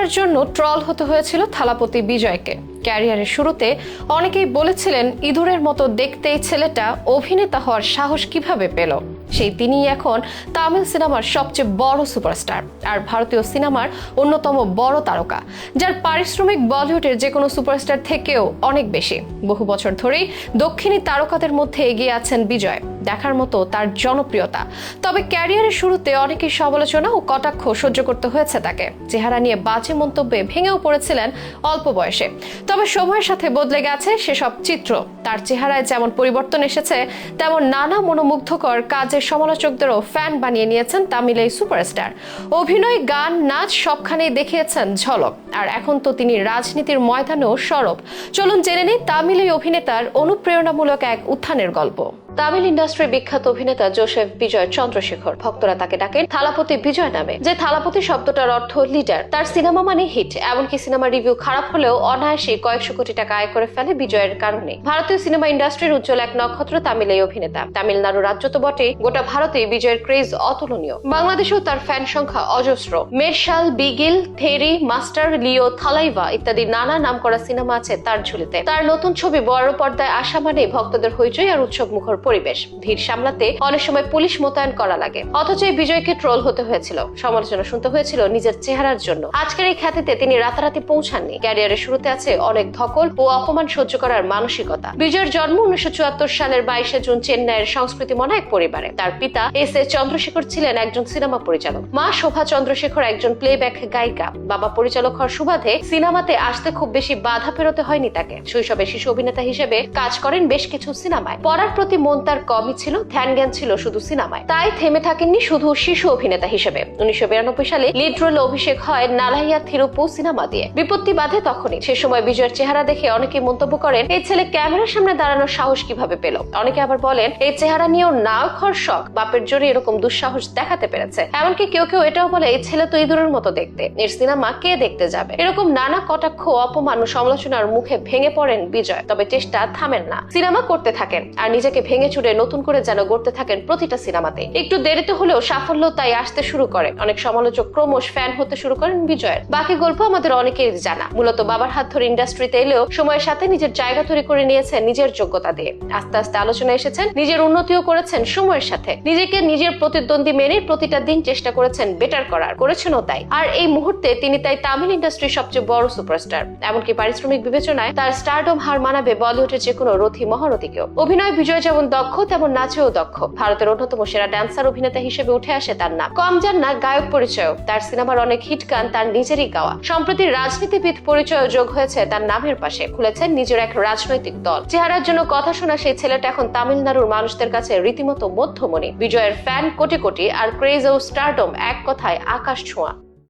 চেহারার জন্য ট্রল হতে হয়েছিল থালাপতি বিজয়কে। ক্যারিয়ারের শুরুতে অনেকেই বলেছিলেন ইঁদুরের মতো দেখতে এই ছেলেটা অভিনেতা হওয়ার সাহস কিভাবে পেল। সেই তিনিই এখন তামিল সিনেমার সবচেয়ে বড় সুপারস্টার আর ভারতীয় সিনেমার অন্যতম বড় তারকা, যার পারিশ্রমিক বলিউডের যে কোনো সুপারস্টার থেকেও অনেক বেশি। বহু বছর ধরেই দক্ষিণী তারকাদের মধ্যে এগিয়ে আছেন বিজয়, দেখার মতো তার জনপ্রিয়তা। তবে ক্যারিয়ারের শুরুতে অনেকেই সমালোচনা ও কটাক্ষ সহ্য করতে হয়েছে তাকে। চেহারা নিয়ে বাজে মন্তব্যে ভেঙেও পড়েছিলেন অল্প বয়সে। তবে সময়ের সাথে বদলে গেছে সেসব চিত্র। তার চেহারায় যেমন পরিবর্তন এসেছে, তেমন নানা মনোমুগ্ধকর কাজের সমালোচকদেরও ফ্যান বানিয়ে নিয়েছেন তামিল এই সুপারস্টার। অভিনয়, গান, নাচ সবখানেই দেখিয়েছেন ঝলক। আর এখন তো তিনি রাজনীতির ময়দানেও সরব। চলুন জেনে নিই তামিল এই অভিনেতার অনুপ্রেরণামূলক এক উত্থানের গল্প। তামিল ইন্ডাস্ট্রির বিখ্যাত অভিনেতা জোসেফ বিজয় চন্দ্রশেখর, ভক্তরা তাকে ডাকেন থালাপতি বিজয় নামে। যে থালাপতি শব্দটার অর্থ লিডার। তার সিনেমা মানে হিট, এমনকি সিনেমার রিভিউ খারাপ হলেও অনায়াসে কয়েকশো কোটি টাকা আয় করে ফেলে বিজয়ের কারণে। ভারতীয় সিনেমা ইন্ডাস্ট্রির উজ্জ্বল এক নক্ষত্র তামিল এই অভিনেতা। তামিলনাড়ু রাজ্য তো বটে, গোটা ভারতে বিজয়ের ক্রেজ অতুলনীয়। বাংলাদেশেও তার ফ্যান সংখ্যা অজস্র। মেরশাল, বিগিল, থেরি, মাস্টার, লিও, থালাইভা ইত্যাদি নানা নাম করা সিনেমা আছে তার ঝুলিতে। তার নতুন ছবি বড় পর্দায় আসা মানে ভক্তদের হইচই আর উৎসব মুখর পরিবেশ। ভিড় সামলাতে অনেক সময় পুলিশ মোতায়েন করা লাগে। অথচ এই বিজয়কে ট্রোল হতে হয়েছিল, সমালোচনা শুনতে হয়েছিল নিজের চেহারার জন্য। আজকের এই খ্যাতিতে তিনি রাতারাতি পৌঁছাননি। ক্যারিয়ারের শুরুতে আছে অনেক ধকল ও অপমান সহ্য করার মানসিকতা। বিজয়ের জন্ম 1974 সালের 22 জুন চেন্নাইয়ের সংস্কৃতিমনা এক পরিবারে। তার পিতা এস এ চন্দ্রশেখর ছিলেন একজন সিনেমা পরিচালক, মা শোভা চন্দ্রশেখর একজন প্লেব্যাক গায়িকা। বাবা পরিচালক হওয়ার সুবাদে সিনেমাতে আসতে খুব বেশি বাধা পেরোতে হয়নি তাকে। শৈশবে শিশু অভিনেতা হিসেবে কাজ করেন বেশ কিছু সিনেমায়। পড়ার প্রতি মন তার কমই ছিল, ধ্যান জ্ঞান ছিল শুধু সিনেমায়। তাই থেমে থাকেননি শুধু শিশু অভিনেতা হিসেবে। 1992 সালে লিড রোলে অভিষেক হয় নালাইয়া থিরুপু সিনেমা দিয়ে। বিপত্তি বাধে তখনই। সে সময় বিজয়ের চেহারা দেখে অনেকে মন্তব্য করেন, এই ছেলে ক্যামেরার সামনে দাঁড়ানোর সাহস কিভাবে পেল। অনেকে আবার বলেন, এই চেহারা নিয়েও নায়ক হওয়ার শখ, বাপের জোরে এরকম দুঃসাহস দেখাতে পেরেছে। এমনকি কেউ কেউ এটাও বলে, এই ছেলে তো ইঁদুরের মতো দেখতে, এর সিনেমা কে দেখতে যাবে। এরকম নানা কটাক্ষ, অপমান ও সমালোচনার মুখে ভেঙে পড়েন বিজয়। তবে চেষ্টা থামেন না, সিনেমা করতে থাকেন আর নিজেকে ভেঙে চুরে নতুন করে যেন গড়তে থাকেন প্রতিটা সিনেমাতে। একটু দেরিতে হলেও সাফল্য তাই আসতে শুরু করে। অনেক সমালোচক ক্রমশ ফ্যান হতে শুরু করেন বিজয়ের। বাকি গল্প আমাদের অনেকেই জানা। মূলত বাবার হাত ধরে ইন্ডাস্ট্রিতে এলেও সময়ের সাথে নিজের জায়গা তৈরি করে নিয়েছেন নিজের যোগ্যতা দিয়ে। আস্তে আস্তে আলোচনা এসেছেন, নিজের উন্নতিও করেছেন সময়ের সাথে। নিজেকে নিজের প্রতিদ্বন্দ্বী মেনে প্রতিটা দিন চেষ্টা করেছেন বেটার করার, করেছেনও তাই। আর এই মুহূর্তে তিনি তাই তামিল ইন্ডাস্ট্রির সবচেয়ে বড় সুপারস্টার। এমনকি পারিশ্রমিক বিবেচনায় তার স্টারডম হার মানাবে বলিউডের যে কোনো রথী মহারথীকেও। অভিনয় বিজয় যেমন দক্ষ, তেমন নাচেও দক্ষ। ভারতের অন্যতম সেরা ড্যান্সার অভিনেতা হিসেবে উঠে আসে তার নাম। কম যান না গায়ক পরিচয়। তার সিনেমার অনেক হিট গান তার নিজেরই গাওয়া। সম্প্রতি রাজনীতিবিদ পরিচয় যোগ হয়েছে তার নামের পাশে। খুলেছেন নিজের এক রাজনৈতিক দল। চেহারার জন্য কথা শোনা সেই ছেলেটা এখন তামিলনাড়ুর মানুষদের কাছে রীতিমতো মধ্যমণি। বিজয়ের ফ্যান কোটি কোটি, আর ক্রেজ ও স্টারডম এক কথায় আকাশ ছোঁয়া।